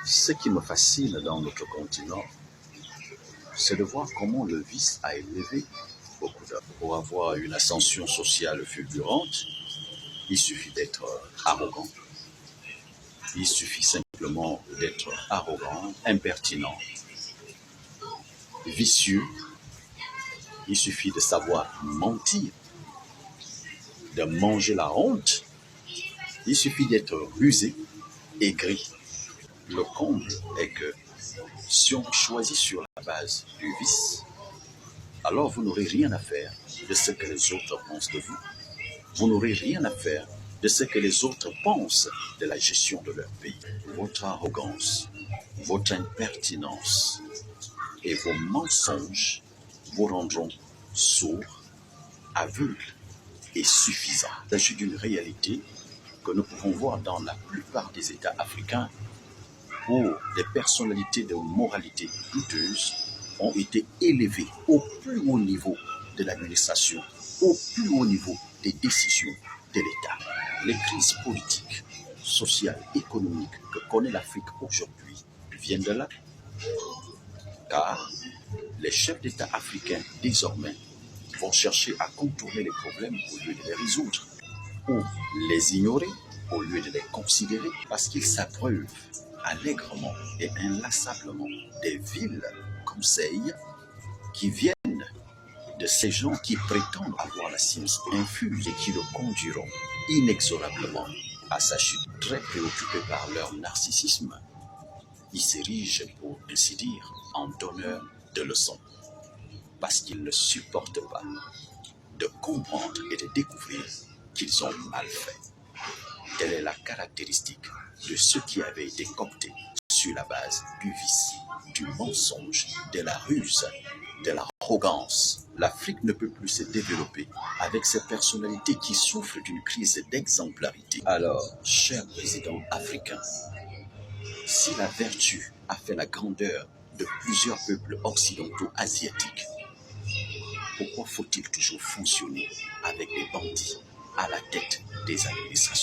Ce qui me fascine dans notre continent, c'est de voir comment le vice a élevé beaucoup d'hommes. Pour avoir une ascension sociale fulgurante, il suffit d'être arrogant. Il suffit simplement d'être arrogant, impertinent, vicieux. Il suffit de savoir mentir, de manger la honte. Il suffit d'être rusé, aigri. Le comble est que si on choisit sur la base du vice, alors vous n'aurez rien à faire de ce que les autres pensent de vous. Vous n'aurez rien à faire de ce que les autres pensent de la gestion de leur pays. Votre arrogance, votre impertinence et vos mensonges vous rendront sourds, aveugles et suffisants. Il s'agit d'une réalité que nous pouvons voir dans la plupart des États africains où des personnalités de moralité douteuse ont été élevées au plus haut niveau de l'administration, au plus haut niveau des décisions de l'État. Les crises politiques, sociales, économiques que connaît l'Afrique aujourd'hui viennent de là, car les chefs d'État africains désormais vont chercher à contourner les problèmes au lieu de les résoudre, ou les ignorer au lieu de les considérer, parce qu'ils s'abreuvent allègrement et inlassablement des villes conseils qui viennent de ces gens qui prétendent avoir la science infuse et qui le conduiront inexorablement à sa chute. Très préoccupés par leur narcissisme, ils s'érigent, pour ainsi dire, en donneurs de leçons, parce qu'ils ne supportent pas de comprendre et de découvrir qu'ils ont mal fait. Telle est la caractéristique de ceux qui avaient été cooptés sur la base du vice, du mensonge, de la ruse, de l'arrogance. L'Afrique ne peut plus se développer avec ces personnalités qui souffrent d'une crise d'exemplarité. Alors, chers présidents africains, si la vertu a fait la grandeur de plusieurs peuples occidentaux asiatiques, pourquoi faut-il toujours fonctionner avec des bandits à la tête des administrations?